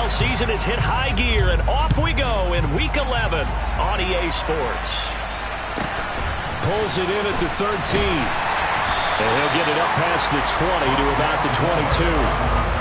NFL season has hit high gear, and off we go in Week 11 on EA Sports. Pulls it in at the 13. And he'll get it up past the 20 to about the 22.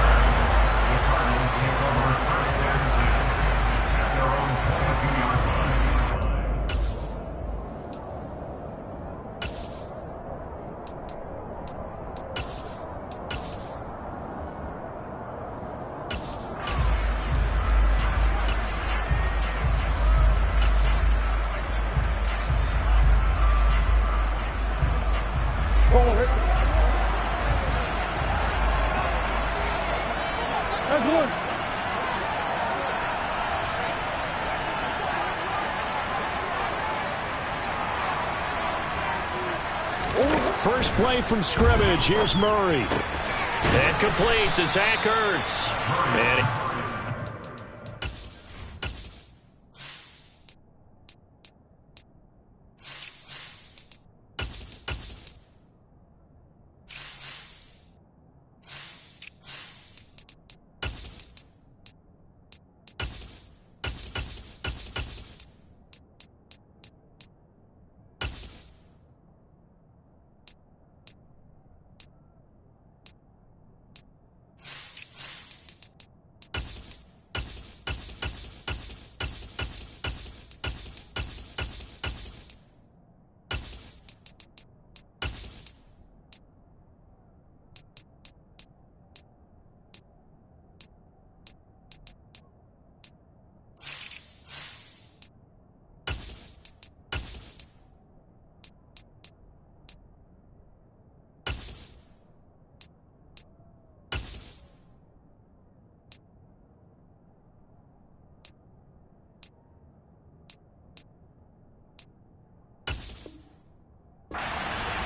First play from scrimmage. Here's Murray. And complete to Zach Ertz. And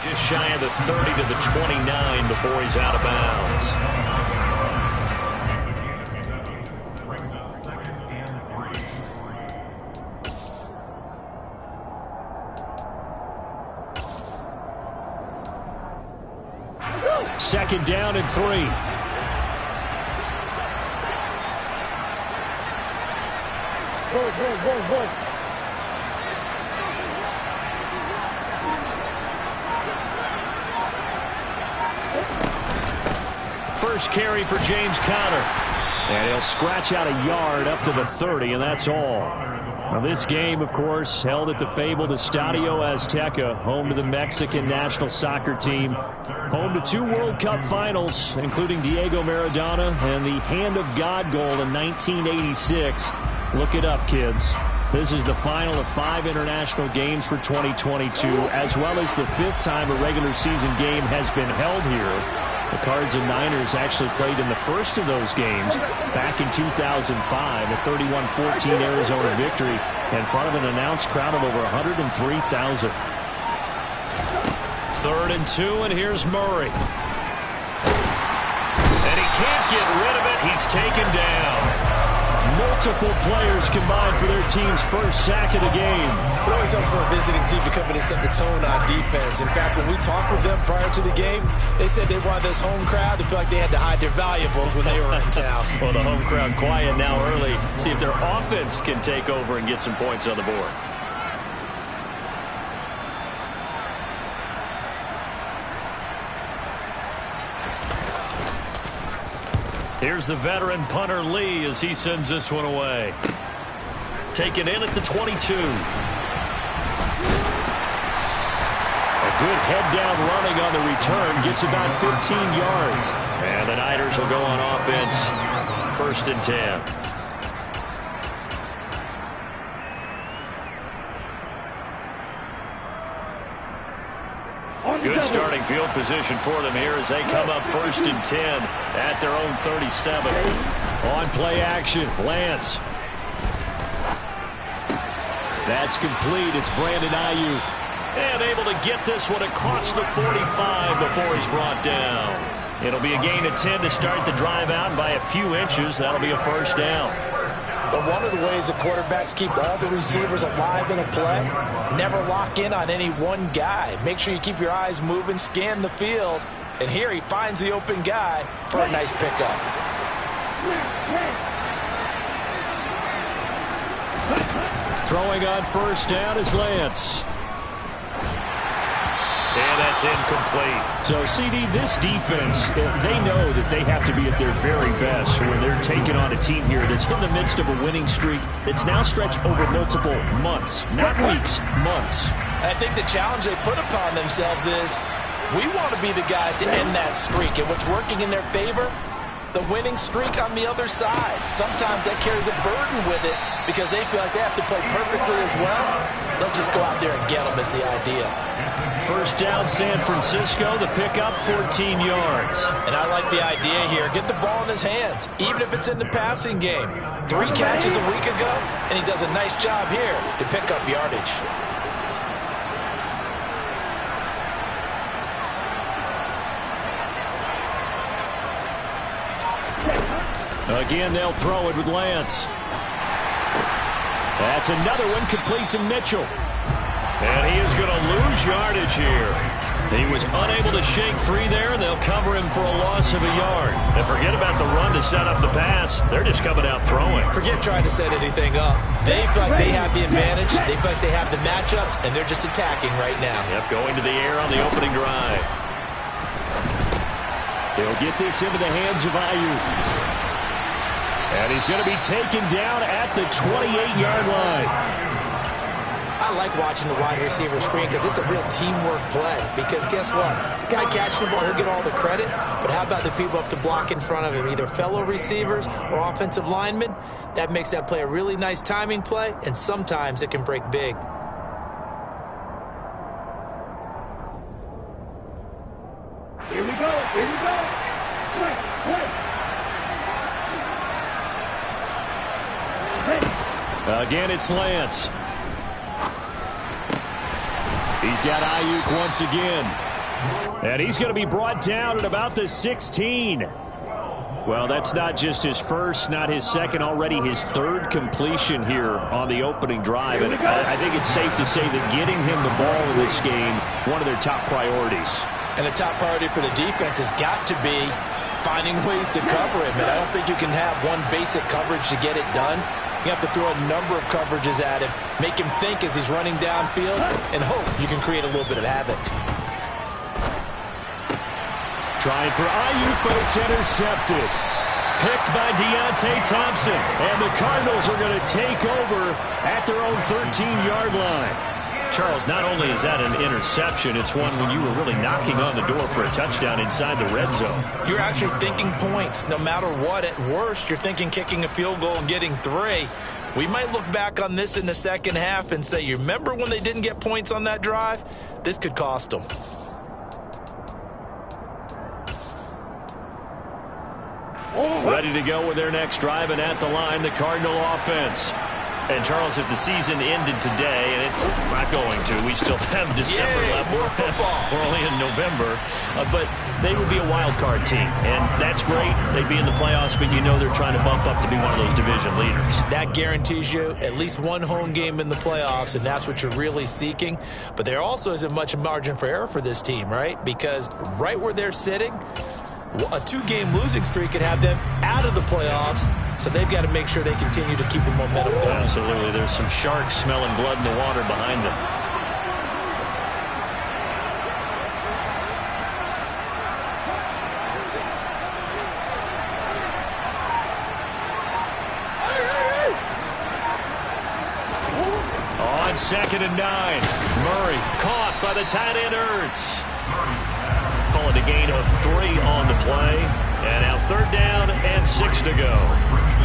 just shy of the 30 to the 29 before he's out of bounds. Second down and 3. Go. First carry for James Conner. And he'll scratch out a yard up to the 30, and that's all. Now this game, of course, held at the fabled Estadio Azteca, home to the Mexican national soccer team. Home to 2 World Cup finals, including Diego Maradona and the Hand of God goal in 1986. Look it up, kids. This is the final of 5 international games for 2022, as well as the 5th time a regular season game has been held here. The Cards and Niners actually played in the first of those games back in 2005, a 31-14 Arizona victory in front of an announced crowd of over 103,000. 3rd and 2, and here's Murray. And he can't get rid of it. He's taken down. Multiple players combined for their team's first sack of the game. It always helps for a visiting team to come in and set the tone on defense. In fact, when we talked with them prior to the game, they said they wanted this home crowd to feel like they had to hide their valuables when they were in town. Well, the home crowd quiet now early. See if their offense can take over and get some points on the board. Here's the veteran punter Lee as he sends this one away. Taken in at the 22. A good head-down running on the return. Gets about 15 yards. And the Niners will go on offense. 1st and 10. Good starting field position for them here as they come up 1st and 10 at their own 37. On play action, Lance. That's complete. It's Brandon Ayuk. And able to get this one across the 45 before he's brought down. It'll be a gain of 10 to start the drive out by a few inches. That'll be a 1st down. But one of the ways that quarterbacks keep all the receivers alive in a play, never lock in on any one guy. Make sure you keep your eyes moving, scan the field. And here he finds the open guy for a nice pickup. Throwing on first down is Lance. And that's incomplete. So, CD, this defense, they know that they have to be at their very best when they're taking on a team here that's in the midst of a winning streak that's now stretched over multiple months, not weeks, months. I think the challenge they put upon themselves is we want to be the guys to end that streak. And what's working in their favor? The winning streak on the other side. Sometimes that carries a burden with it because they feel like they have to play perfectly as well. Let's just go out there and get them is the idea. First down, San Francisco. The pickup, 14 yards. And I like the idea here. Get the ball in his hands, even if it's in the passing game. 3 catches a week ago, and he does a nice job here to pick up yardage. Again, they'll throw it with Lance. That's another one complete to Mitchell. And he is going to lose yardage here. He was unable to shake free there, and they'll cover him for a loss of a yard. And forget about the run to set up the pass. They're just coming out throwing. Forget trying to set anything up. They feel like they have the advantage. They feel like they have the matchups, and they're just attacking right now. Yep, going to the air on the opening drive. They'll get this into the hands of Ayuk. And he's going to be taken down at the 28-yard line. I like watching the wide receiver screen because it's a real teamwork play. Because guess what? The guy catching the ball, he'll get all the credit. But how about the people up to block in front of him, either fellow receivers or offensive linemen? That makes that play a really nice timing play, and sometimes it can break big. Here we go. Here we go. Again, it's Lance. He's got Ayuk once again. And he's going to be brought down at about the 16. Well, that's not just his first, not his second, already his third completion here on the opening drive. And I think it's safe to say that getting him the ball in this game, one of their top priorities. And the top priority for the defense has got to be finding ways to cover him. And I don't think you can have one basic coverage to get it done. You have to throw a number of coverages at him, make him think as he's running downfield, and hope you can create a little bit of havoc. Trying for Ayuk, but it's intercepted. Picked by Deontay Thompson. And the Cardinals are going to take over at their own 13-yard line. Charles, not only is that an interception, it's one when you were really knocking on the door for a touchdown inside the red zone. You're actually thinking points. No matter what, at worst, you're thinking kicking a field goal and getting 3. We might look back on this in the second half and say, you remember when they didn't get points on that drive? This could cost them. Ready to go with their next drive, and at the line, the Cardinal offense. And, Charles, if the season ended today, and it's not going to, we still have December left. More football. We're only in November. But they would be a wild card team, and that's great. They'd be in the playoffs, but you know they're trying to bump up to be one of those division leaders. That guarantees you at least one home game in the playoffs, and that's what you're really seeking. But there also isn't much margin for error for this team, right? Because right where they're sitting, a 2-game losing streak could have them out of the playoffs, so they've got to make sure they continue to keep the momentum going. Absolutely. There's some sharks smelling blood in the water behind them. On 2nd and 9, Murray caught by the tight end Ertz. Call it a gain of 3 on the play. And now 3rd down and 6 to go.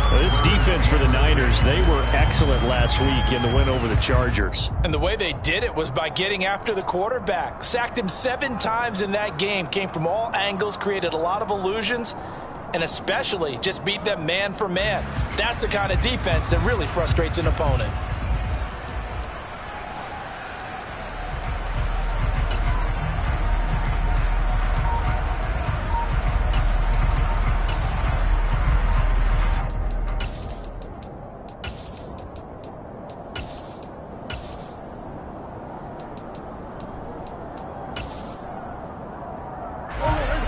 Well, this defense for the Niners, they were excellent last week in the win over the Chargers. And the way they did it was by getting after the quarterback. Sacked him 7 times in that game. Came from all angles, created a lot of illusions, and especially just beat them man for man. That's the kind of defense that really frustrates an opponent.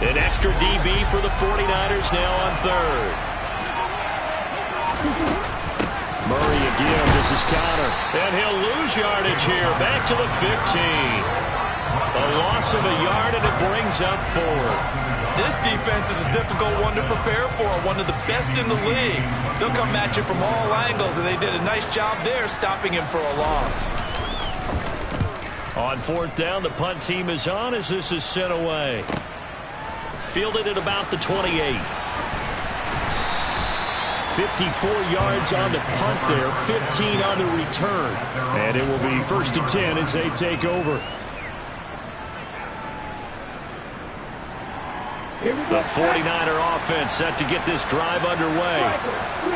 An extra DB for the 49ers now on 3rd. Murray again. This is Connor. And he'll lose yardage here. Back to the 15. A loss of a yard, and it brings up 4th. This defense is a difficult one to prepare for, one of the best in the league. They'll come at you from all angles, and they did a nice job there stopping him for a loss. On 4th down, the punt team is on as this is sent away. Fielded at about the 28. 54 yards on the punt there, 15 on the return. And it will be 1st and 10 as they take over. The 49er offense set to get this drive underway.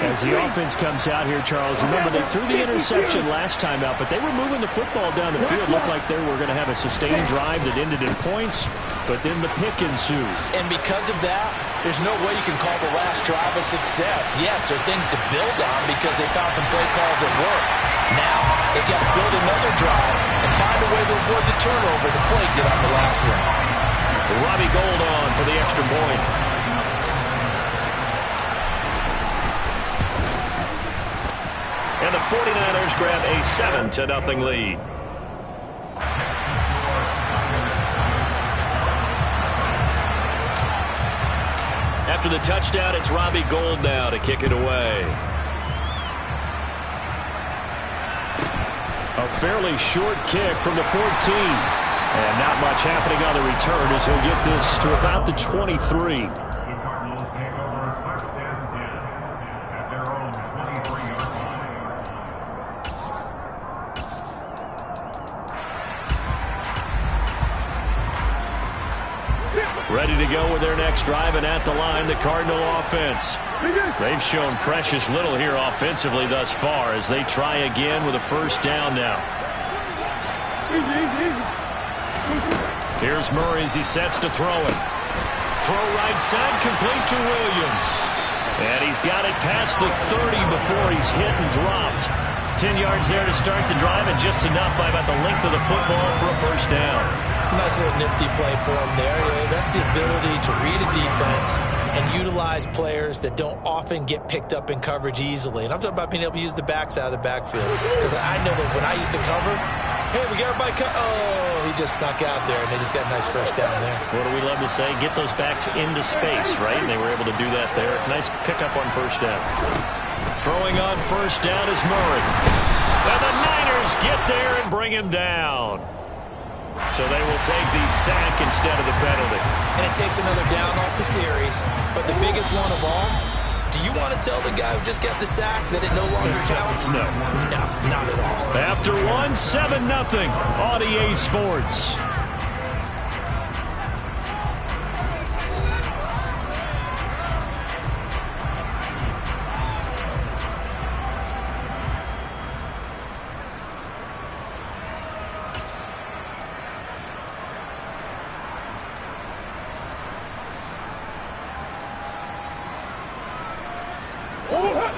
As the offense comes out here, Charles, remember they threw the interception last time out, but they were moving the football down the field. Looked like they were going to have a sustained drive that ended in points, but then the pick ensued. And because of that, there's no way you can call the last drive a success. Yes, there are things to build on because they found some play calls that work. Now, they've got to build another drive and find a way to avoid the turnover the play did on the last one. Robbie Gould on for the extra point. And the 49ers grab a 7-0 lead. After the touchdown, it's Robbie Gould now to kick it away. A fairly short kick from the 14. And not much happening on the return as he'll get this to about the 23. Ready to go with their next drive, and at the line, the Cardinal offense. They've shown precious little here offensively thus far as they try again with a 1st down now. Here's Murray as he sets to throw it. Throw right side, complete to Williams. And he's got it past the 30 before he's hit and dropped. 10 yards there to start the drive, and just enough by about the length of the football for a 1st down. Nice little nifty play for him there. That's the ability to read a defense and utilize players that don't often get picked up in coverage easily. And I'm talking about being able to use the backs out of the backfield. Because I know that when I used to cover, hey, we got everybody cut. Oh, he just snuck out there, and they just got a nice first down there. What do we love to say? Get those backs into space, right? And they were able to do that there. Nice pickup on 1st down. Throwing on 1st down is Murray. And the Niners get there and bring him down. So they will take the sack instead of the penalty. And it takes another down off the series. But the biggest one of all, do you want to tell the guy who just got the sack that it no longer counts? No. No, not at all. After 7-0 on EA Sports.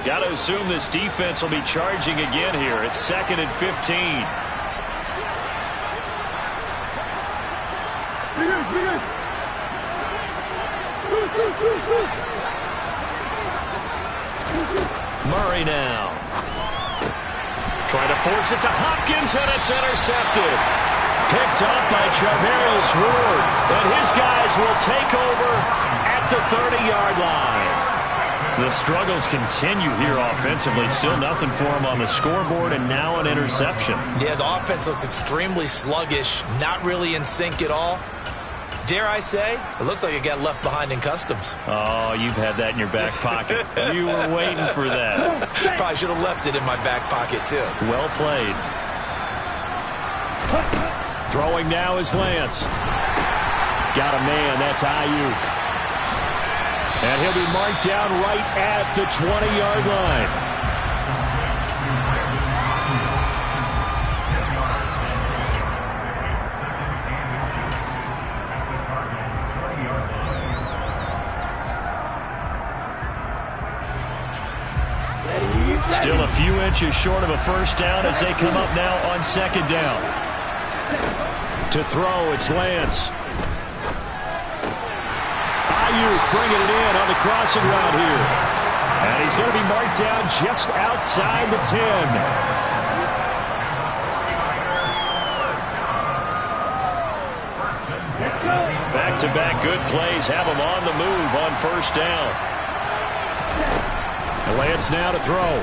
Got to assume this defense will be charging again here. It's 2nd and 15. Murray now. Trying to force it to Hopkins, and it's intercepted. Picked up by Charvarius Ward. And his guys will take over at the 30-yard line. The struggles continue here offensively. Still nothing for him on the scoreboard, and now an interception. Yeah, the offense looks extremely sluggish, not really in sync at all. Dare I say, it looks like it got left behind in customs. Oh, you've had that in your back pocket. You were waiting for that. Probably should have left it in my back pocket, too. Well played. Throwing now is Lance. Got a man, that's Ayuk. And he'll be marked down right at the 20-yard line. Still a few inches short of a 1st down as they come up now on 2nd down. To throw, it's Lance. Ayuk bringing it in on the crossing route here. And he's going to be marked down just outside the 10. Back-to-back good plays have him on the move on first down. And Lance now to throw.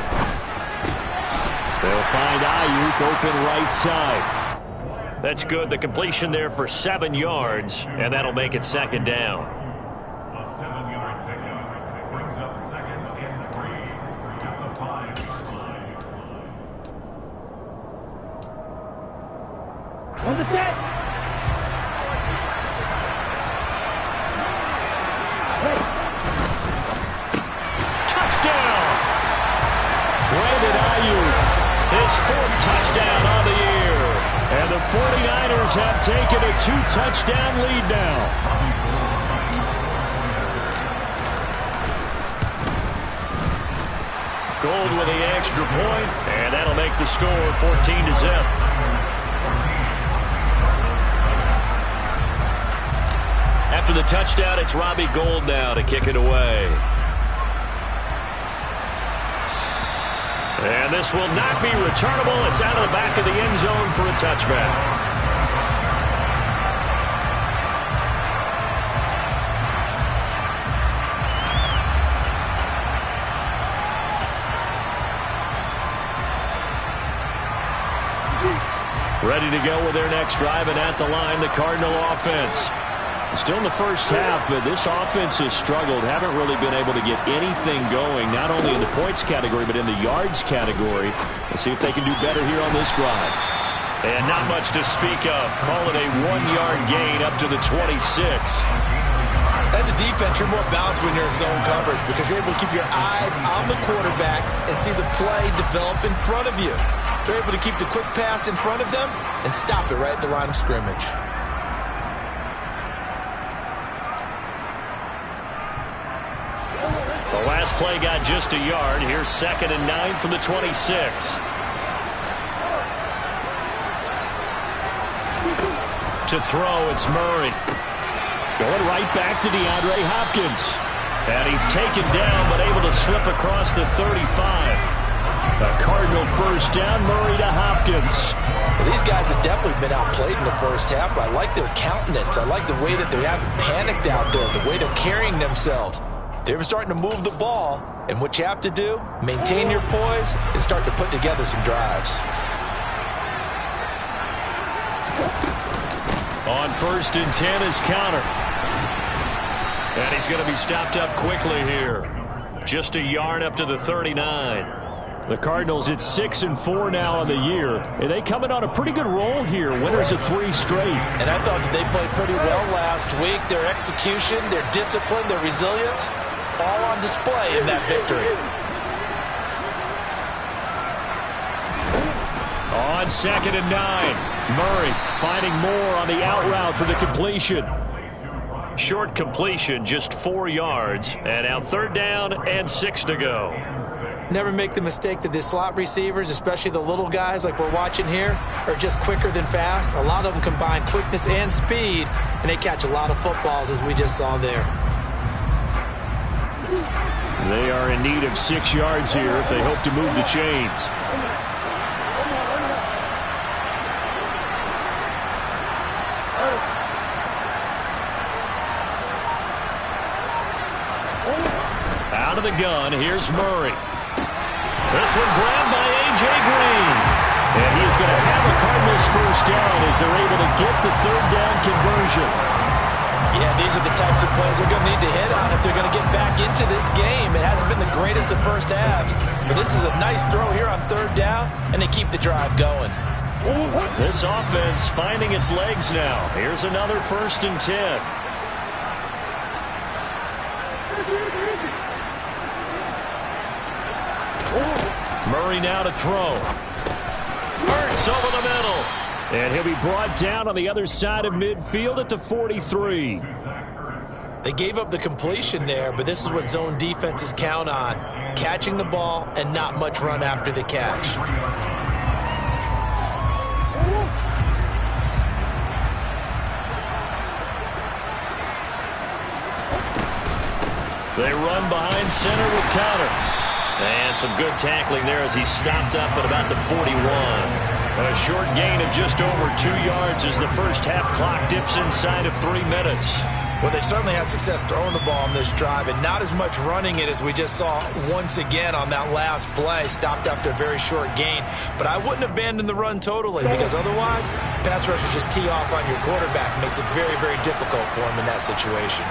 They'll find Ayuk open right side. That's good. The completion there for 7 yards, and that'll make it second down. A 7-yard pickup brings up second and 3 at the 5-yard line. On the set. Touchdown! Brandon Ayuk, his 4th touchdown on the year. And the 49ers have taken a 2-touchdown lead now. Gold with the extra point, and that'll make the score 14-0. After the touchdown, it's Robbie Gould now to kick it away. And this will not be returnable. It's out of the back of the end zone for a touchback. Ready to go with their next drive, and at the line, the Cardinal offense. Still in the first half, but this offense has struggled. Haven't really been able to get anything going, not only in the points category, but in the yards category. Let's see if they can do better here on this drive. And not much to speak of. Call it a 1-yard gain up to the 26. As a defense, you're more balanced when you're in zone coverage because you're able to keep your eyes on the quarterback and see the play develop in front of you. They're able to keep the quick pass in front of them and stop it right at the line of scrimmage. The last play got just a yard. Here's 2nd and 9 from the 26. To throw, it's Murray. Going right back to DeAndre Hopkins. And he's taken down, but able to slip across the 35. A Cardinal first down, Murray to Hopkins. Well, these guys have definitely been outplayed in the first half, but I like their countenance. I like the way that they haven't panicked out there, the way they're carrying themselves. They're starting to move the ball, and what you have to do, maintain your poise and start to put together some drives. On 1st and 10 is Counter. And he's going to be stopped up quickly here. Just a yard up to the 39. The Cardinals at 6-4 now on the year. And they coming on a pretty good roll here. Winners of 3 straight. And I thought that they played pretty well last week. Their execution, their discipline, their resilience, all on display in that victory. On 2nd and 9. Murray finding more on the out route for the completion. Short completion, just 4 yards. And now 3rd down and 6 to go. Never make the mistake that the slot receivers, especially the little guys like we're watching here, are just quicker than fast. A lot of them combine quickness and speed, and they catch a lot of footballs, as we just saw there. They are in need of 6 yards here if they hope to move the chains. Out of the gun, here's Murray. This one grabbed by A.J. Green. And he is going to have the Cardinals first down as they're able to get the 3rd down conversion. Yeah, these are the types of plays they're going to need to hit on if they're going to get back into this game. It hasn't been the greatest of first halves, but this is a nice throw here on 3rd down, and they keep the drive going. This offense finding its legs now. Here's another 1st and 10. Murray now to throw. Hurts over the middle. And he'll be brought down on the other side of midfield at the 43. They gave up the completion there, but this is what zone defenses count on. Catching the ball and not much run after the catch. They run behind center with Counter. And some good tackling there as he stopped up at about the 41. A short gain of just over 2 yards as the first half clock dips inside of 3 minutes. Well, they certainly had success throwing the ball on this drive and not as much running it as we just saw once again on that last play. Stopped after a very short gain. But I wouldn't abandon the run totally because otherwise, pass rushers just tee off on your quarterback. Makes it very, very difficult for him in that situation.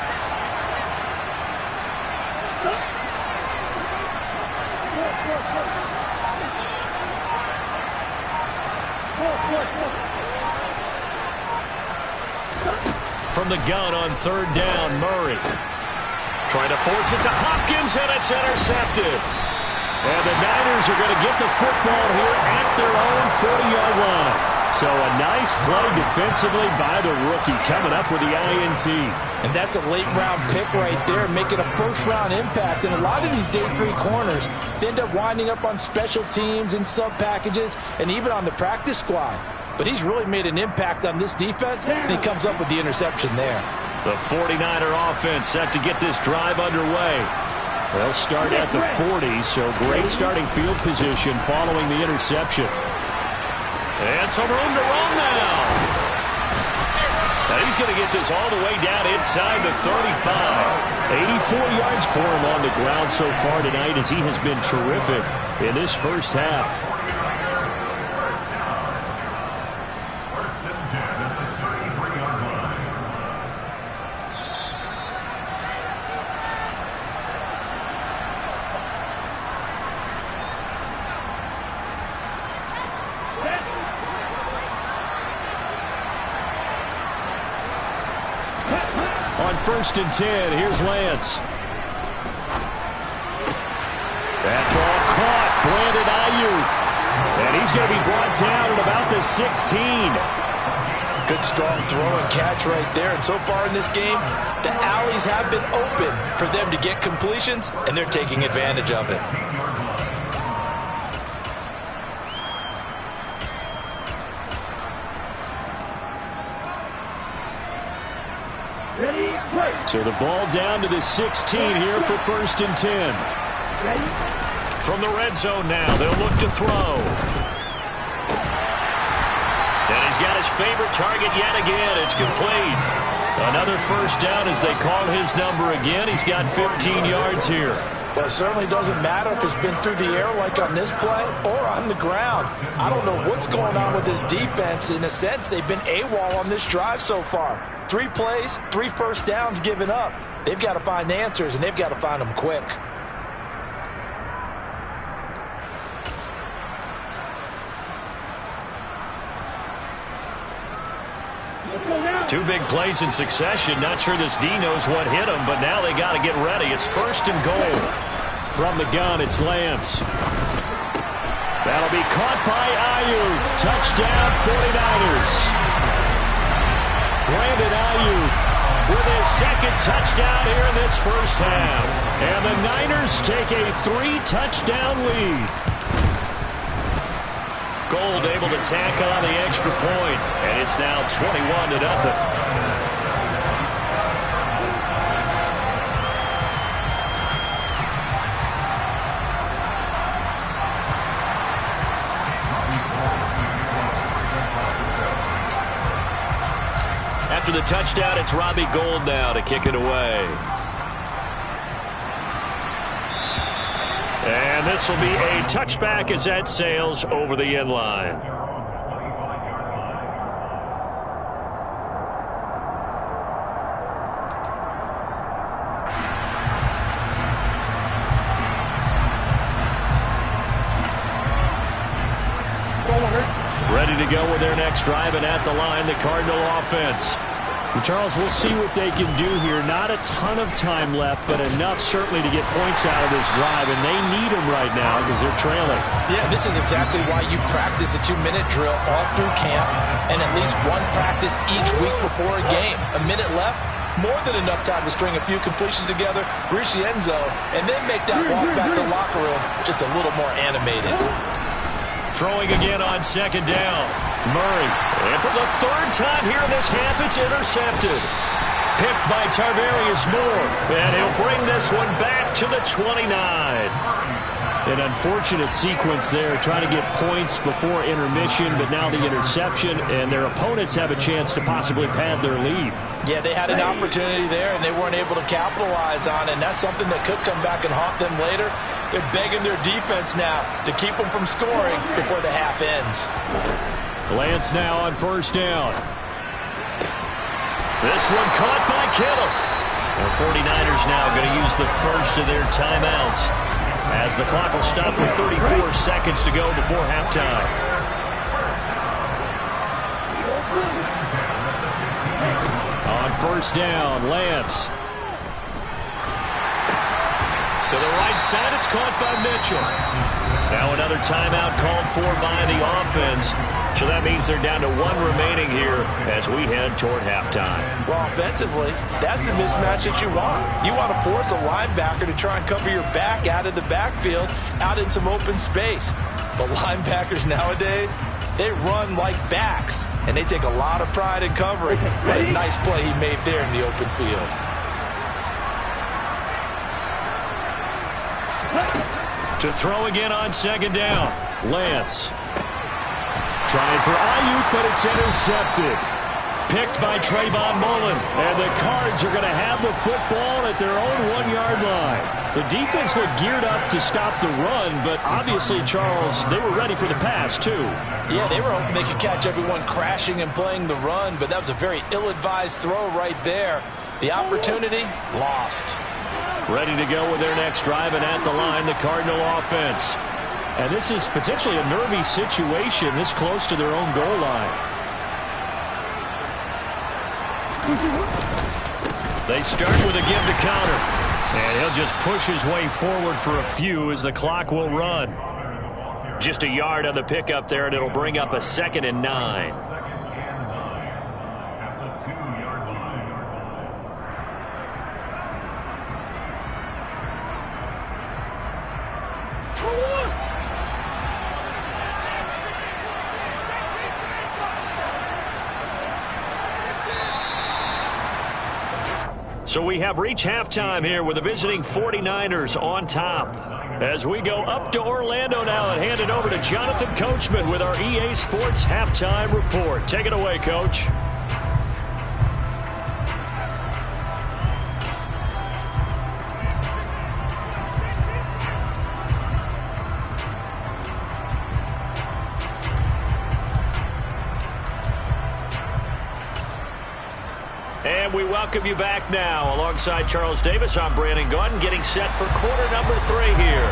From the gun on 3rd down, Murray. Trying to force it to Hopkins, and it's intercepted. And the Niners are going to get the football here at their own 40-yard line. So a nice play defensively by the rookie coming up with the INT. And that's a late-round pick right there, making a first-round impact. And a lot of these day 3 corners end up winding up on special teams and sub-packages and even on the practice squad. But he's really made an impact on this defense, and he comes up with the interception there. The 49er offense set to get this drive underway. They'll start at the 40, so great starting field position following the interception. And some room to run now. And he's going to get this all the way down inside the 35. 84 yards for him on the ground so far tonight as he has been terrific in this first half. On 1st and 10, here's Lance. That ball caught, Brandon Ayuk. And he's going to be brought down at about the 16. Good strong throw and catch right there. And so far in this game, the alleys have been open for them to get completions, and they're taking advantage of it. So the ball down to the 16 here for 1st and 10. From the red zone now, they'll look to throw. And he's got his favorite target yet again. It's complete. Another first down as they call his number again. He's got 15 yards here. Well, it certainly doesn't matter if it's been through the air like on this play or on the ground. I don't know what's going on with this defense. In a sense, they've been AWOL on this drive so far. 3 plays, 3 first downs given up. They've got to find answers, and they've got to find them quick. Two big plays in succession. Not sure this D knows what hit him, but now they got to get ready. It's 1st and goal. From the gun, it's Lance. That'll be caught by Ayuk. Touchdown, 49ers. Brandon Ayuk with his 2nd touchdown here in this first half. And the Niners take a 3-touchdown lead. Gold able to tack on the extra point, and it's now 21-0. After the touchdown, it's Robbie Gould now to kick it away. And this will be a touchback as that sails over the end line. Ready to go with their next drive, and at the line, the Cardinal offense. And Charles, we'll see what they can do here. Not a ton of time left, but enough certainly to get points out of this drive, and they need them right now because they're trailing. Yeah, this is exactly why you practice a 2-minute drill all through camp and at least one practice each week before a game. A minute left, more than enough time to string a few completions together, reach the end zone, and then make that walk back to the locker room just a little more animated. Throwing again on 2nd down. Murray. And for the 3rd time here in this half, it's intercepted. Picked by Tarvarius Moore. And he'll bring this one back to the 29. An unfortunate sequence there, trying to get points before intermission, but now the interception, and their opponents have a chance to possibly pad their lead. Yeah, they had an opportunity there, and they weren't able to capitalize on it, and that's something that could come back and haunt them later. They're begging their defense now to keep them from scoring before the half ends. Lance now on first down. This one caught by Kittle. The 49ers now going to use the first of their timeouts, as the clock will stop with 34 seconds to go before halftime. On first down, Lance. To the right side, it's caught by Mitchell. Now another timeout called for by the offense. So that means they're down to one remaining here as we head toward halftime. Well, offensively, that's the mismatch that you want. You want to force a linebacker to try and cover your back out of the backfield, out in some open space. But linebackers nowadays, they run like backs, and they take a lot of pride in covering. What a nice play he made there in the open field. To throw again on second down, Lance. Trying for Ayuk, but it's intercepted. Picked by Trayvon Mullen. And the Cards are going to have the football at their own 1-yard line. The defense looked geared up to stop the run, but obviously, Charles, they were ready for the pass, too. Yeah, they were hoping they could catch everyone crashing and playing the run, but that was a very ill-advised throw right there. The opportunity, lost. Ready to go with their next drive, and at the line, the Cardinal offense. And this is potentially a nervy situation this close to their own goal line. They start with a give to counter. And he'll just push his way forward for a few as the clock will run. Just a yard on the pickup there, and it'll bring up a 2nd and 9. So we have reached halftime here with the visiting 49ers on top. As we go up to Orlando now and hand it over to Jonathan Coachman with our EA Sports Halftime Report. Take it away, Coach. And we welcome you back now. Alongside Charles Davis, I'm Brandon Gaudin, getting set for quarter number 3 here.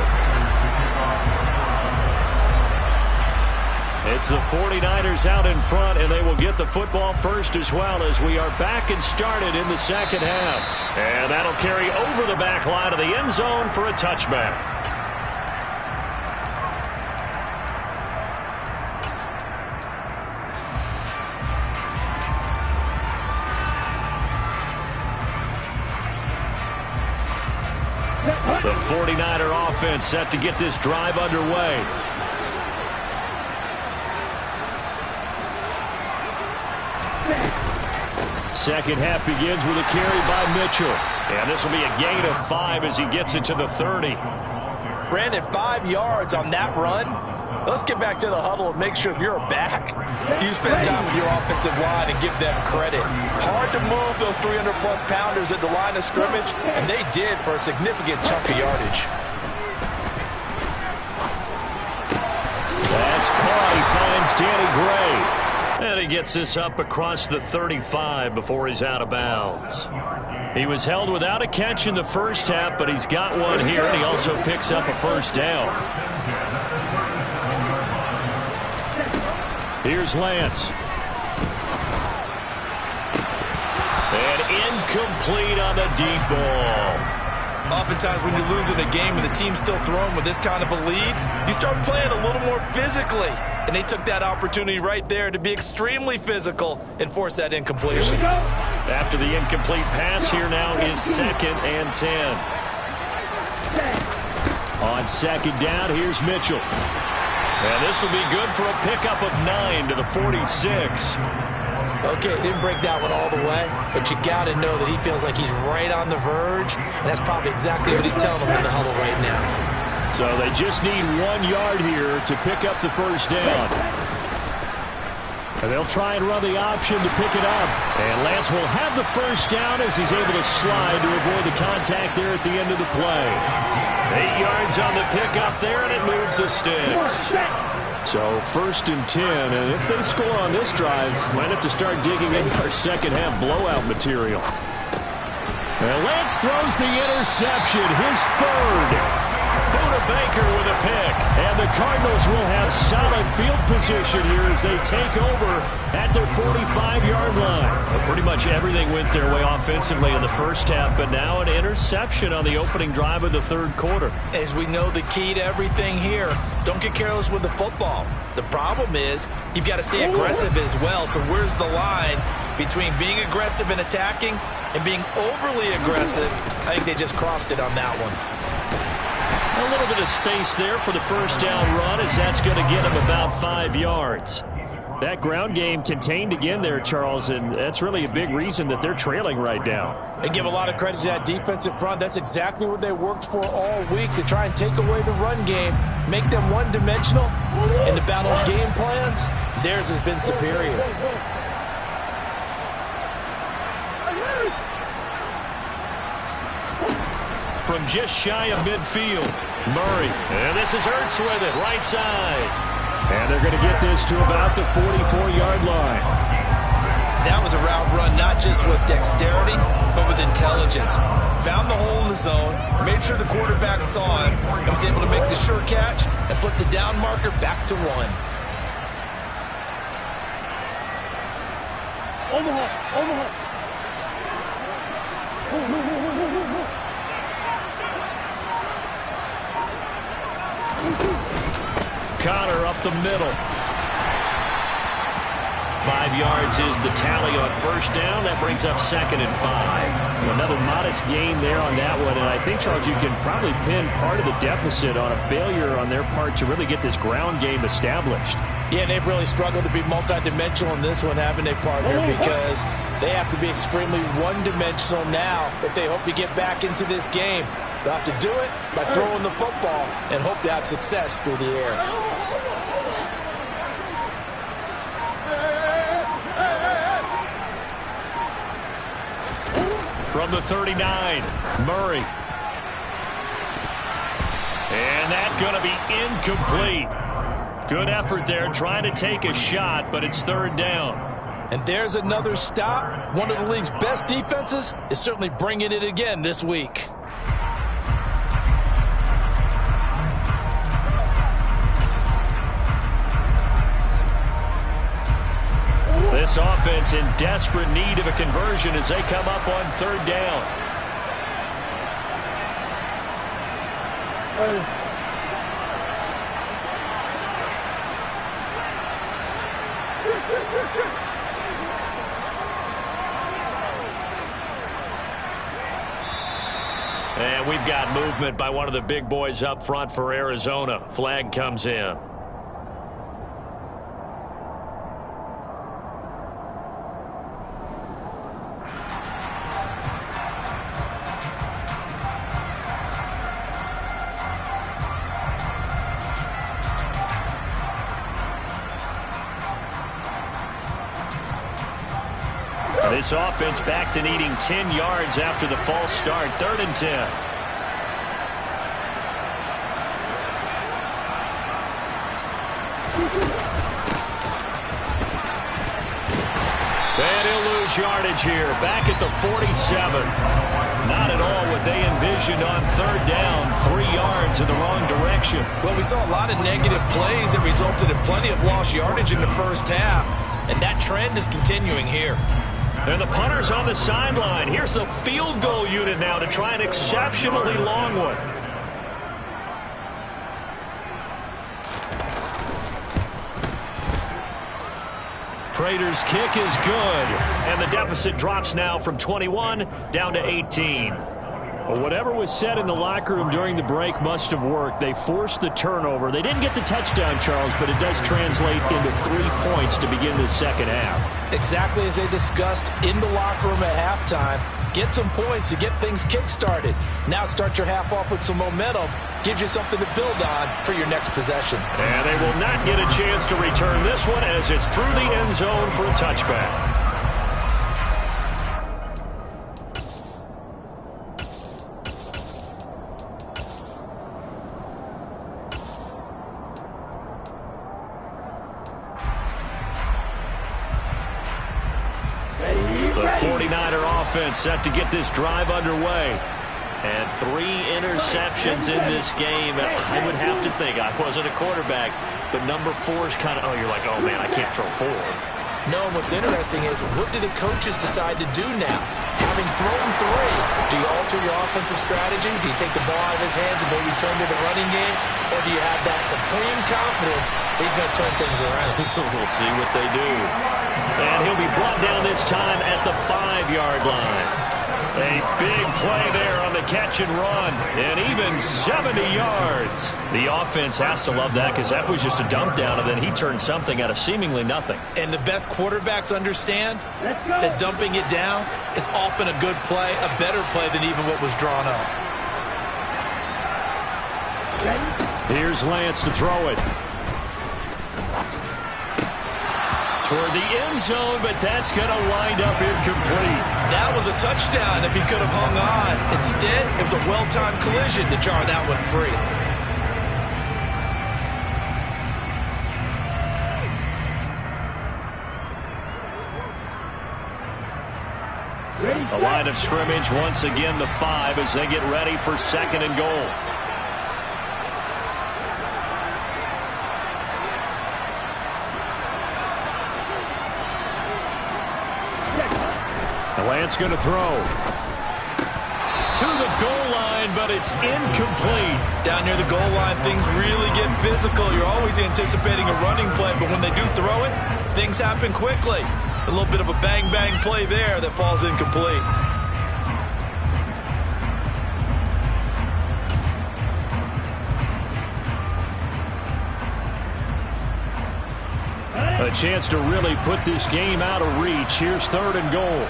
It's the 49ers out in front, and they will get the football first as well as we are back and started in the second half. And that'll carry over the back line of the end zone for a touchback. The 49er offense set to get this drive underway. Second half begins with a carry by Mitchell. And this will be a gain of 5 as he gets it to the 30. Brandon, 5 yards on that run. Let's get back to the huddle and make sure if you're a back, you spend time with your offensive line and give them credit. Hard to move those 300-plus pounders at the line of scrimmage, and they did for a significant chunk of yardage. That's caught. He finds Danny Gray. And he gets this up across the 35 before he's out of bounds. He was held without a catch in the first half, but he's got one here, and he also picks up a first down. Here's Lance. And incomplete on the deep ball. Oftentimes when you're losing a game and the team's still throwing with this kind of a lead, you start playing a little more physically. And they took that opportunity right there to be extremely physical and force that incompletion. After the incomplete pass, here now is 2nd and 10. On second down, here's Mitchell. And this will be good for a pickup of 9 to the 46. Okay, he didn't break that one all the way, but you got to know that he feels like he's right on the verge, and that's probably exactly what he's telling them in the huddle right now. So they just need 1 yard here to pick up the first down. And they'll try and run the option to pick it up. And Lance will have the first down as he's able to slide to avoid the contact there at the end of the play. 8 yards on the pickup there, and it moves the sticks. So 1st and 10, and if they score on this drive, might have to start digging in our second half blowout material. And Lance throws the interception, his 3rd. Buda Baker with a pick. And the Cardinals will have solid field position here as they take over at their 45-yard line. Well, pretty much everything went their way offensively in the first half, but now an interception on the opening drive of the 3rd quarter. As we know, the key to everything here, don't get careless with the football. The problem is you've got to stay aggressive as well. So where's the line between being aggressive and attacking and being overly aggressive? I think they just crossed it on that one. A little bit of space there for the first down run, as that's going to get him about 5 yards. That ground game contained again there, Charles, and that's really a big reason that they're trailing right now. And give a lot of credit to that defensive front. That's exactly what they worked for all week, to try and take away the run game, make them one-dimensional. In the battle of game plans, theirs has been superior. From just shy of midfield, Murray. And this is Ertz with it, right side. And they're going to get this to about the 44-yard line. That was a route run, not just with dexterity, but with intelligence. Found the hole in the zone, made sure the quarterback saw him, and was able to make the sure catch and flip the down marker back to 1. Omaha. Connor up the middle. 5 yards is the tally on first down. That brings up 2nd and 5. Another modest gain there on that one, and I think, Charles, you can probably pin part of the deficit on a failure on their part to really get this ground game established. Yeah, they've really struggled to be multidimensional in this one, haven't they, partner? Because they have to be extremely one-dimensional now if they hope to get back into this game. They'll have to do it by throwing the football and hope to have success through the air. From the 39, Murray. And that's going to be incomplete. Good effort there trying to take a shot, but it's 3rd down. And there's another stop. One of the league's best defenses is certainly bringing it again this week. This offense in desperate need of a conversion as they come up on 3rd down. And we've got movement by one of the big boys up front for Arizona. Flag comes in. This offense back to needing 10 yards after the false start. 3rd and 10. And he'll lose yardage here. Back at the 47. Not at all what they envisioned on 3rd down. 3 yards in the wrong direction. Well, we saw a lot of negative plays that resulted in plenty of lost yardage in the first half. And that trend is continuing here. And the punter's on the sideline. Here's the field goal unit now to try an exceptionally long one. Prater's kick is good. And the deficit drops now from 21 down to 18. Well, whatever was said in the locker room during the break must have worked. They forced the turnover. They didn't get the touchdown, Charles, but it does translate into 3 points to begin the second half. Exactly as they discussed in the locker room at halftime. get some points to get things kick-started. Now start your half off with some momentum. Gives you something to build on for your next possession. And they will not get a chance to return this one as it's through the end zone for a touchback. The 49er offense set to get this drive underway. And 3 interceptions in this game. I would have to think, I wasn't a quarterback, but number 4 is kind of, you're like, oh man, I can't throw 4. No, what's interesting is, what do the coaches decide to do now? Having thrown 3, do you alter your offensive strategy? Do you take the ball out of his hands and maybe turn to the running game? Or do you have that supreme confidence he's going to turn things around? We'll see what they do. And he'll be brought down this time at the 5-yard line. A big play there on the catch and run, and even 70 yards. The offense has to love that because that was just a dump down, and then he turned something out of seemingly nothing. And the best quarterbacks understand that dumping it down is often a good play, a better play than even what was drawn up. Here's Lance to throw it. Toward the end zone, but that's going to wind up incomplete. That was a touchdown if he could have hung on. Instead, it was a well-timed collision to jar that one free. The line of scrimmage once again the 5 as they get ready for 2nd and goal. Lance going to throw. To the goal line, but it's incomplete. Down near the goal line, things really get physical. You're always anticipating a running play, but when they do throw it, things happen quickly. A little bit of a bang-bang play there that falls incomplete. A chance to really put this game out of reach. Here's 3rd and goal.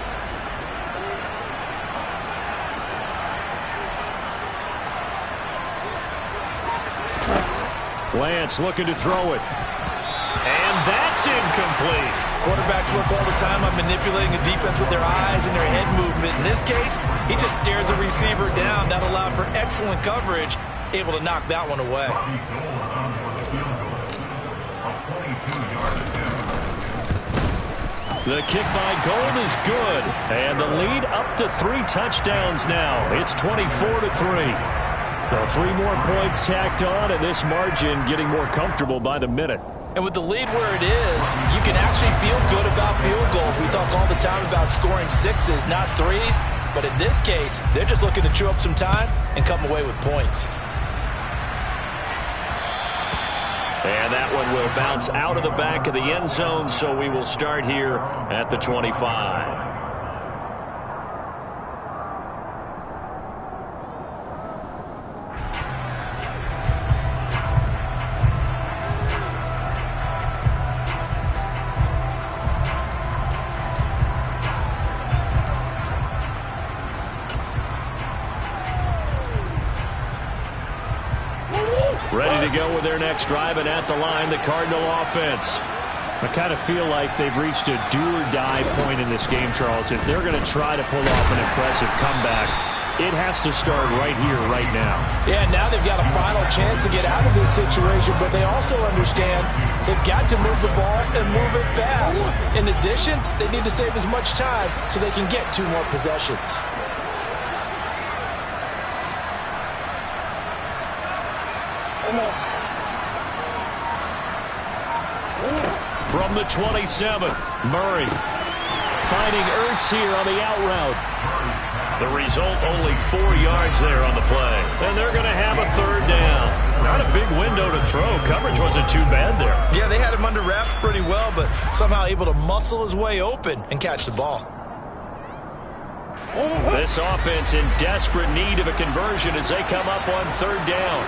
Lance looking to throw it. And that's incomplete. Quarterbacks work all the time on manipulating the defense with their eyes and their head movement. In this case, he just stared the receiver down. That allowed for excellent coverage, able to knock that one away. The kick by Gold is good. And the lead up to 3 touchdowns now. It's 24-3. So 3 more points tacked on, and this margin getting more comfortable by the minute. And with the lead where it is, you can actually feel good about field goals. We talk all the time about scoring 6s, not 3s. But in this case, they're just looking to chew up some time and come away with points. And that one will bounce out of the back of the end zone, so we will start here at the 25. Ready to go with their next drive, and at the line, the Cardinal offense. I kind of feel like they've reached a do-or-die point in this game, Charles. If they're going to try to pull off an impressive comeback, it has to start right here, right now. Yeah, now they've got a final chance to get out of this situation, but they also understand they've got to move the ball and move it fast. In addition, they need to save as much time so they can get 2 more possessions. From the 27, Murray finding Ertz here on the out route. The result, only 4 yards there on the play. And they're going to have a 3rd down. Not a big window to throw. Coverage wasn't too bad there. Yeah, they had him under wraps pretty well, but somehow able to muscle his way open and catch the ball. This offense in desperate need of a conversion as they come up on 3rd down.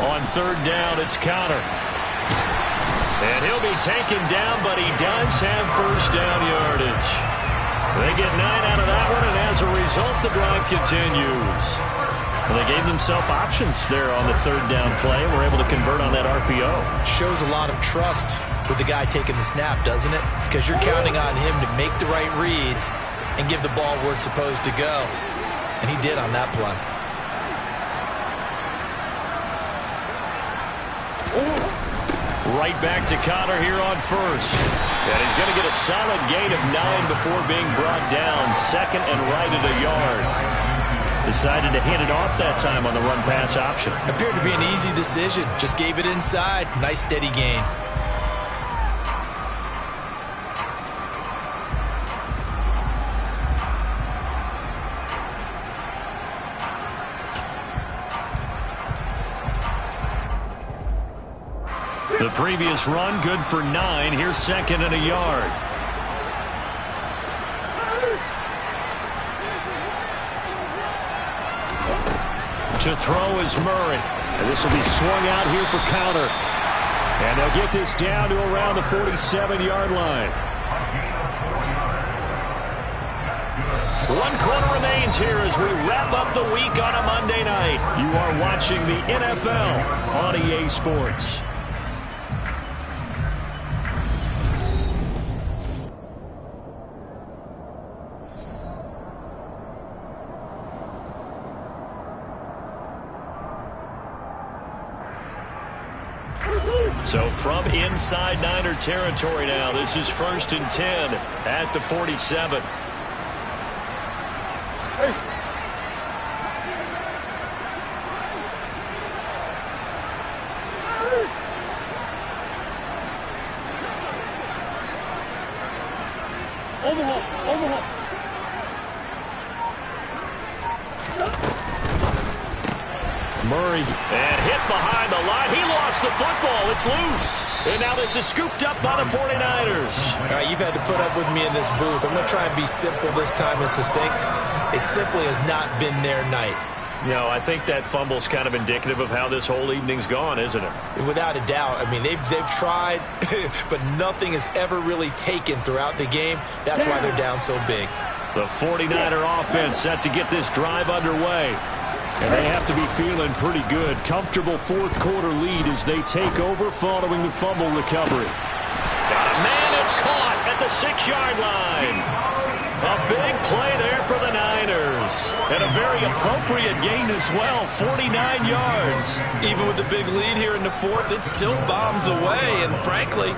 On third down, it's Conner. And he'll be taken down, but he does have first down yardage. They get 9 out of that one, and as a result, the drive continues. Well, they gave themselves options there on the third down play, and were able to convert on that RPO. Shows a lot of trust with the guy taking the snap, doesn't it? Because you're counting on him to make the right reads and give the ball where it's supposed to go. And he did on that play. Right back to Conner here on first. And he's going to get a solid gain of 9 before being brought down. Second and right at a yard. Decided to hand it off that time on the run-pass option. Appeared to be an easy decision. Just gave it inside. Nice steady gain. The previous run, good for 9. Here's second and a yard. To throw is Murray. And this will be swung out here for Conner. And they'll get this down to around the 47-yard line. 1 quarter remains here as we wrap up the week on a Monday night. You are watching the NFL on EA Sports. So from inside Niner territory now, this is 1st and 10 at the 47. Omaha. Murray, and hit behind the line. He lost the football. It's loose. And now this is scooped up by the 49ers. All right, you've had to put up with me in this booth. I'm going to try and be simple this time and succinct. It simply has not been their night. No, I think that fumble's kind of indicative of how this whole evening's gone, isn't it? Without a doubt. I mean, they've tried, but nothing has ever really taken throughout the game. That's why they're down so big. The 49er offense set to get this drive underway. And they have to be feeling pretty good. Comfortable fourth quarter lead as they take over following the fumble recovery. Got a man, it's caught at the 6-yard line. A big play there for the Niners. And a very appropriate gain as well, 49 yards. Even with the big lead here in the fourth, it still bombs away. And frankly,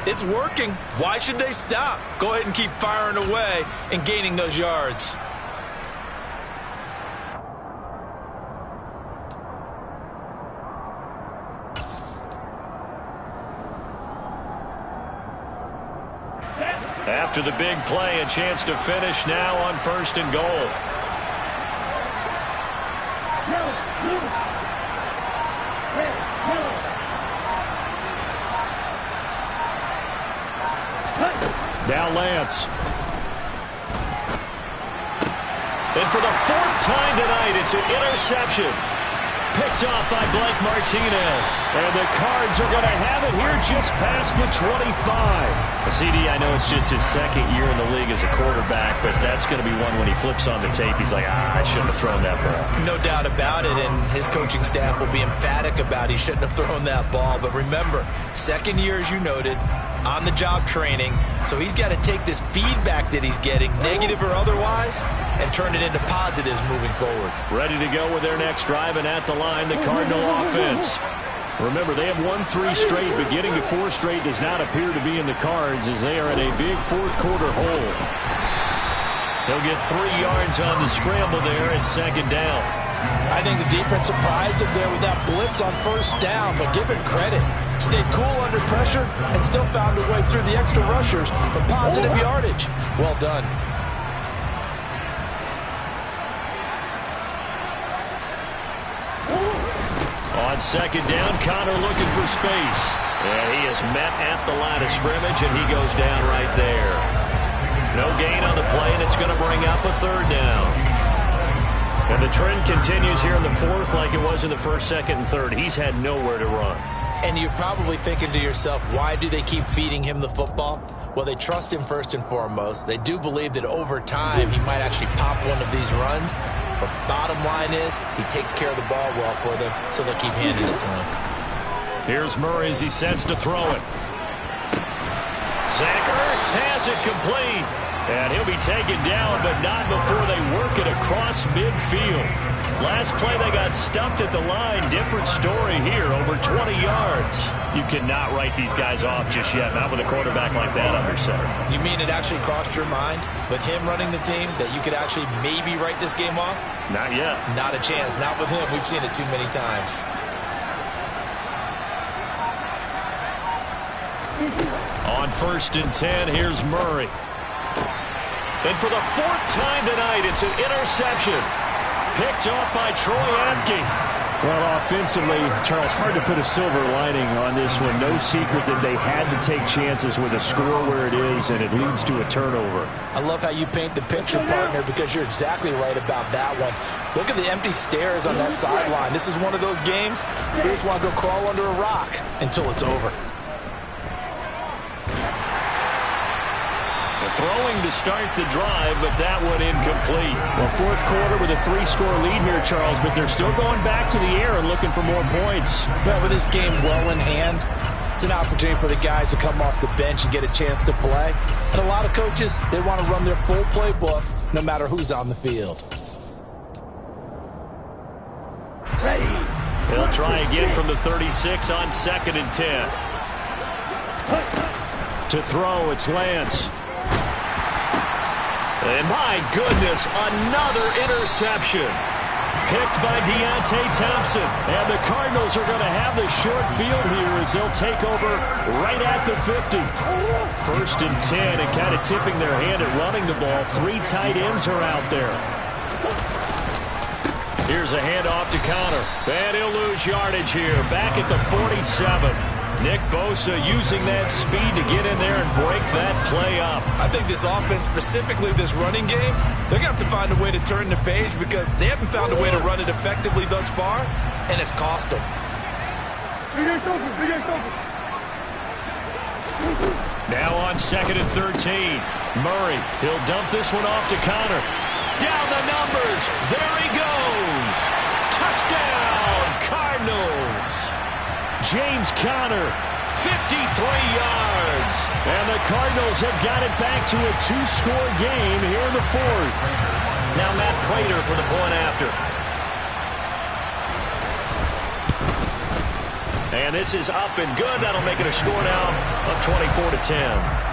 it's working. Why should they stop? Go ahead and keep firing away and gaining those yards. After the big play, a chance to finish now on 1st and goal. Now Lance. And for the 4th time tonight, it's an interception. Picked off by Blake Martinez. And the Cards are going to have it here just past the 25. CD, I know it's just his 2nd year in the league as a quarterback, but that's going to be one when he flips on the tape, he's like, I shouldn't have thrown that ball. No doubt about it, and his coaching staff will be emphatic about he shouldn't have thrown that ball. But remember, 2nd year, as you noted, on-the-job training, so he's got to take this feedback that he's getting, negative or otherwise, and turn it into positives moving forward. Ready to go with their next drive, and at the line, the Cardinal offense. Remember, they have won 3 straight, but getting to 4 straight does not appear to be in the cards as they are in a big fourth quarter hole. He'll get 3 yards on the scramble there at 2nd down. I think the defense surprised him there with that blitz on 1st down, but give him credit. Stayed cool under pressure and still found a way through the extra rushers for positive yardage. Well done. On 2nd down, Conner looking for space. And he is met at the line of scrimmage, and he goes down right there. No gain on the play, and it's going to bring up a 3rd down. And the trend continues here in the fourth like it was in the first, second, and third. He's had nowhere to run. And you're probably thinking to yourself, why do they keep feeding him the football? Well, they trust him first and foremost. They do believe that over time he might actually pop one of these runs. But bottom line is he takes care of the ball well for them, so they'll keep handing it to him. Here's Murray as he sets to throw it. Zach Ertz has it complete. And he'll be taken down, but not before they work it across midfield. Last play, they got stuffed at the line. Different story here, over 20 yards. You cannot write these guys off just yet, not with a quarterback like that under center. You mean it actually crossed your mind, with him running the team, that you could actually maybe write this game off? Not yet. Not a chance. Not with him. We've seen it too many times. On 1st and 10, here's Murray. And for the fourth time tonight, it's an interception. Picked off by Troy Apke. Well, offensively, Charles, hard to put a silver lining on this one. No secret that they had to take chances with a score where it is, and it leads to a turnover. I love how you paint the picture, partner, because you're exactly right about that one. Look at the empty stares on that sideline. This is one of those games you just want to go crawl under a rock until it's over. Throwing to start the drive, but that one incomplete. Well, fourth quarter with a 3-score lead here, Charles, but they're still going back to the air and looking for more points. Well, with this game well in hand, it's an opportunity for the guys to come off the bench and get a chance to play. And a lot of coaches, they want to run their full playbook no matter who's on the field. Ready. He'll try again from the 36 on 2nd and 10. To throw, it's Lance. And my goodness, another interception. Picked by Deontay Thompson. And the Cardinals are going to have the short field here as they'll take over right at the 50. 1st and 10, and kind of tipping their hand at running the ball. 3 tight ends are out there. Here's a handoff to Connor. And he'll lose yardage here. Back at the 47. Nick Bosa using that speed to get in there and break that play up. I think this offense, specifically this running game, they're going to have to find a way to turn the page because they haven't found a way to run it effectively thus far, and it's cost them. Now on 2nd and 13. Murray, he'll dump this one off to Connor. Down the numbers. There he goes. Touchdown, Cardinals. James Conner, 53 yards. And the Cardinals have got it back to a 2-score game here in the fourth. Now Matt Prater for the point after. And this is up and good. That'll make it a score now of 24-10.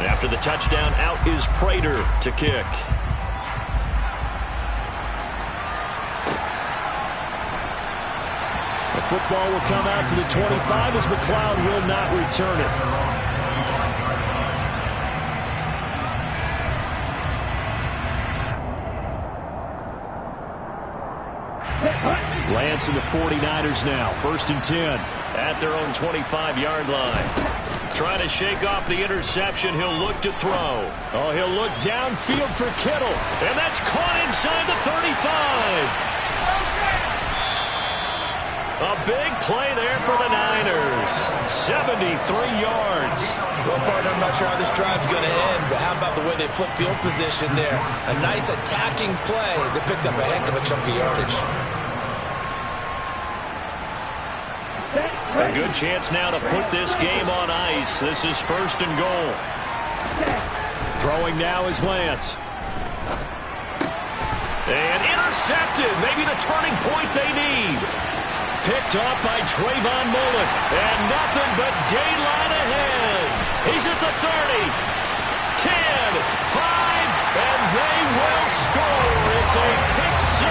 After the touchdown, out is Prater to kick. The football will come out to the 25 as McLeod will not return it. Lance and the 49ers now. 1st and 10. At their own 25-yard line. Trying to shake off the interception. He'll look to throw. Oh, he'll look downfield for Kittle. And that's caught inside the 35. A big play there for the Niners. 73 yards. Well, partner, I'm not sure how this drive's going to end, but how about the way they flip field position there? A nice attacking play that picked up a heck of a chunk of yardage. A good chance now to put this game on ice. This is 1st and goal. Throwing now is Lance. And intercepted. Maybe the turning point they need. Picked off by Trayvon Mullen. And nothing but daylight ahead. He's at the 30. 10, 5, and they will score. It's a pick 6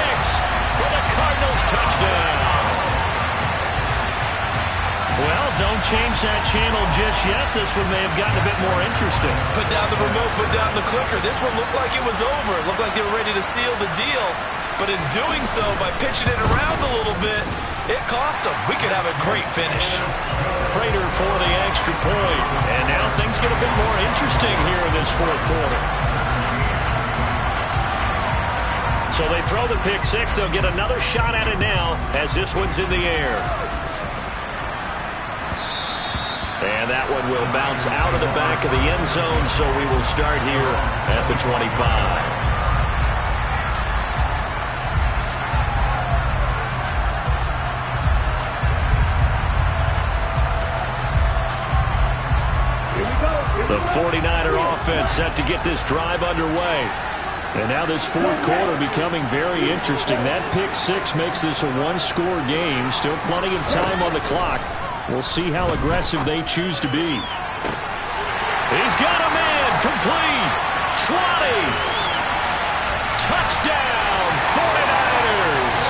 for the Cardinals touchdown. Well, don't change that channel just yet. This one may have gotten a bit more interesting. Put down the remote, put down the clicker. This one looked like it was over. It looked like they were ready to seal the deal. But in doing so, by pitching it around a little bit, It cost him. We could have a great finish. Prater for the extra point. And now things get a bit more interesting here in this fourth quarter. So they throw the pick six. They'll get another shot at it now as this one's in the air. And that one will bounce out of the back of the end zone, so we will start here at the 25. The 49er offense set to get this drive underway. And now this fourth quarter becoming very interesting. That pick six makes this a one-score game. Still plenty of time on the clock. We'll see how aggressive they choose to be. He's got a man. Complete. Trotty. Touchdown, 49ers.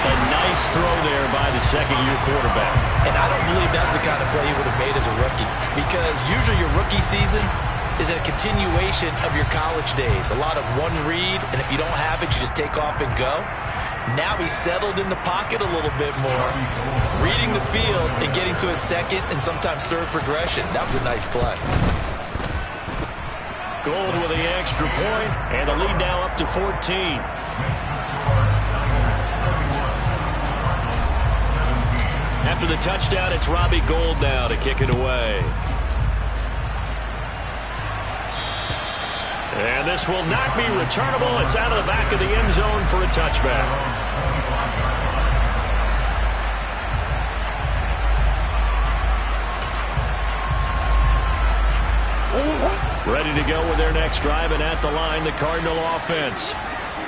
A nice throw there by the second-year quarterback. And I don't believe that was the kind of play he would have made as a rookie. Because usually your rookie season is a continuation of your college days. A lot of one read, and if you don't have it, you just take off and go. Now he's settled in the pocket a little bit more, reading the field and getting to his second and sometimes third progression. That was a nice play. Gold with the extra point, and the lead now up to 14. After the touchdown, it's Robbie Gould now to kick it away. And this will not be returnable. It's out of the back of the end zone for a touchback. Ready to go with their next drive, and at the line, the Cardinal offense.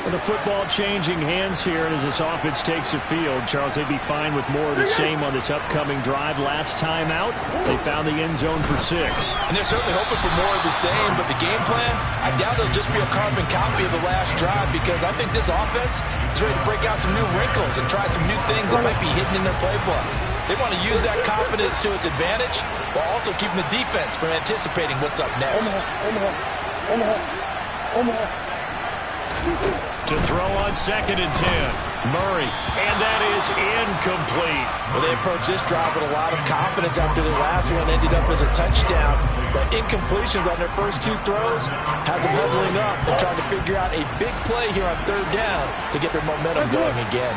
And the football changing hands here as this offense takes the field. Charles, they'd be fine with more of the same on this upcoming drive. Last time out, they found the end zone for 6. And they're certainly hoping for more of the same, but the game plan, I doubt it'll just be a carbon copy of the last drive, because I think this offense is ready to break out some new wrinkles and try some new things that might be hidden in their playbook. They want to use that confidence to its advantage while also keeping the defense from anticipating what's up next. To throw on 2nd and 10. Murray, and that is incomplete. Well, they approached this drive with a lot of confidence after their last one ended up as a touchdown. But incompletions on their first 2 throws has them leveling up and trying to figure out a big play here on 3rd down to get their momentum going again.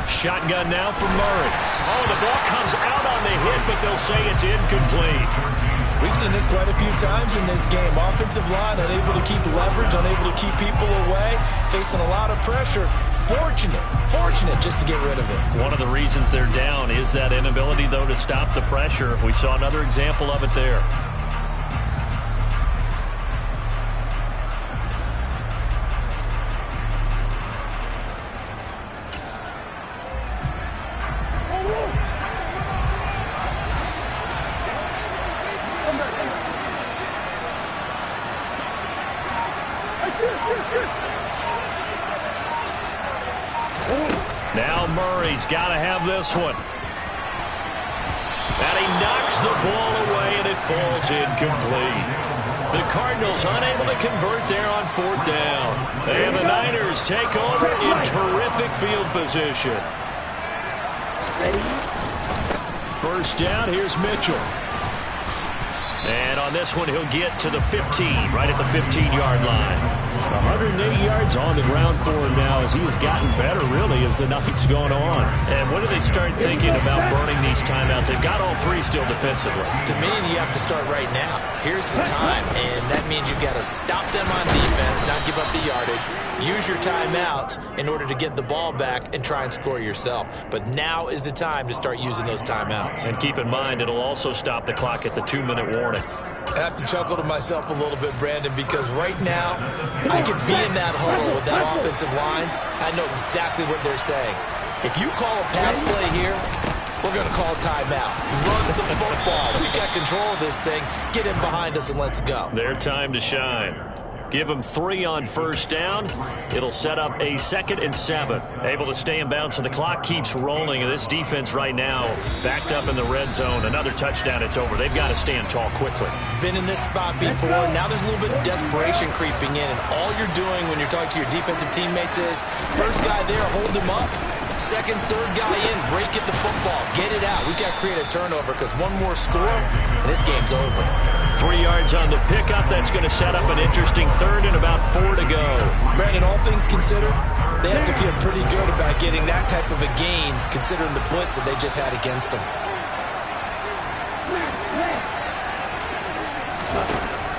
Shotgun now for Murray. Oh, the ball comes out on the hit, but they'll say it's incomplete. We've seen this quite a few times in this game. Offensive line unable to keep leverage, unable to keep people away, facing a lot of pressure. Fortunate just to get rid of it. One of the reasons they're down is that inability, though, to stop the pressure. We saw another example of it there. Now Murray's got to have this one. And he knocks the ball away, and it falls incomplete. The Cardinals unable to convert there on 4th down. And the Niners take over in terrific field position. First down, here's Mitchell. And on this one, he'll get to the 15, right at the 15-yard line. 180 yards on the ground for him now as he has gotten better, really, as the night's gone on. And when do they start thinking about burning these timeouts? They've got all 3 still defensively. To me, you have to start right now. Here's the time, and that means you've got to stop them on defense, not give up the yardage. Use your timeouts in order to get the ball back and try and score yourself. But now is the time to start using those timeouts. And keep in mind, it'll also stop the clock at the 2-minute warning. I have to chuckle to myself a little bit, Brandon, because right now I could be in that huddle with that offensive line. I know exactly what they're saying. If you call a pass play here, we're going to call a timeout. Run the football. We got control of this thing. Get in behind us and let's go. Their time to shine. Give them 3 on first down. It'll set up a 2nd and 7. Able to stay in bounds, so the clock keeps rolling. And this defense right now backed up in the red zone. Another touchdown, it's over. They've got to stand tall quickly. Been in this spot before. Now there's a little bit of desperation creeping in. And all you're doing when you're talking to your defensive teammates is, first guy there, hold him up. Second, third guy in, break it the football. Get it out. We've got to create a turnover because one more score, and this game's over. 3 yards on the pickup. That's going to set up an interesting 3rd and about 4 to go. Brandon, all things considered, they have to feel pretty good about getting that type of a gain, considering the blitz that they just had against them.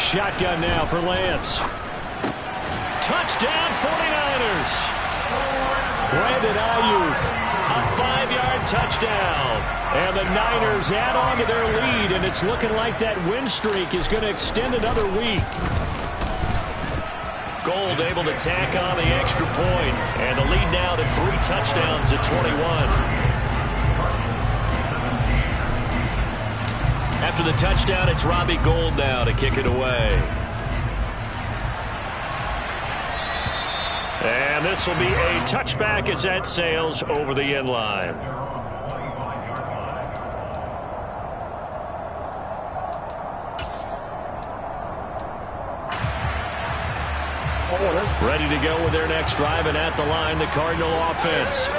Shotgun now for Lance. Touchdown 49ers. Brandon Ayuk. A 5-yard touchdown. And the Niners add on to their lead, and it's looking like that win streak is going to extend another week. Gold able to tack on the extra point, and the lead now to 3 touchdowns at 21. After the touchdown, it's Robbie Gould now to kick it away. And this will be a touchback as that sails over the end line. Ready to go with their next drive, and at the line, the Cardinal offense.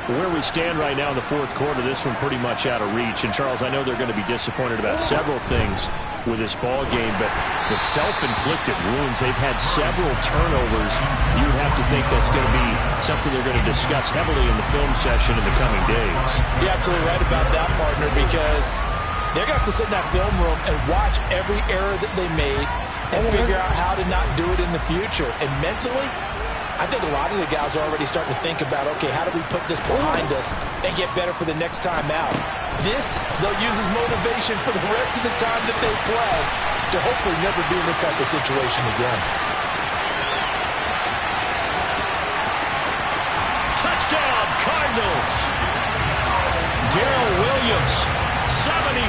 Where we stand right now in the 4th quarter, this one pretty much out of reach. And, Charles, I know they're going to be disappointed about several things with this ball game, but the self-inflicted wounds, they've had several turnovers. You would have to think that's going to be something they're going to discuss heavily in the film session in the coming days. You're absolutely right about that, partner, because they're going to have to sit in that film room and watch every error that they made and figure out how to not do it in the future. And mentally, I think a lot of the guys are already starting to think about, okay, how do we put this behind us and get better for the next time out? This, they'll use as motivation for the rest of the time that they play to hopefully never be in this type of situation again. Touchdown, Cardinals! Darrell Williams, 75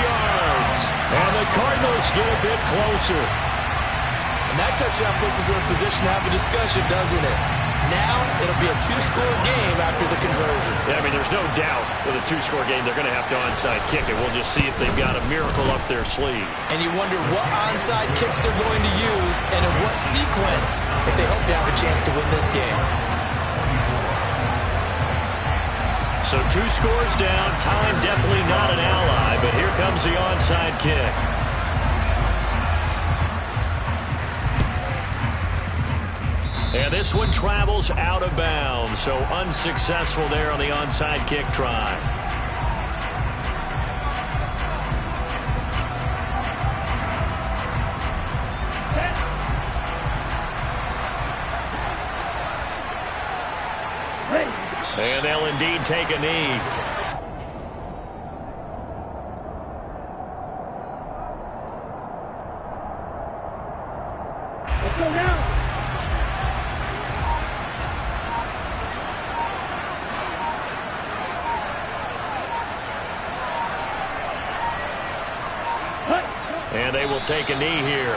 yards. And the Cardinals get a bit closer. And that touchdown puts us in a position to have a discussion, doesn't it? Now it'll be a 2-score game after the conversion. Yeah, I mean, there's no doubt with a 2-score game they're going to have to onside kick it. We'll just see if they've got a miracle up their sleeve. And you wonder what onside kicks they're going to use and in what sequence if they hope to have a chance to win this game. So 2 scores down, time definitely not an ally, but here comes the onside kick. And this one travels out of bounds, so unsuccessful there on the onside kick try. And they'll indeed take a knee. Let's go now. And they will take a knee here.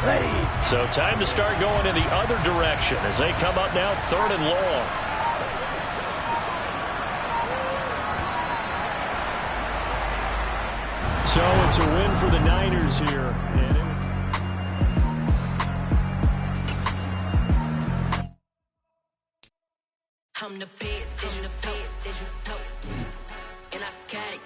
Ready. So time to start going in the other direction as they come up now 3rd and long. So it's a win for the Niners here. I'm the best, and I got it.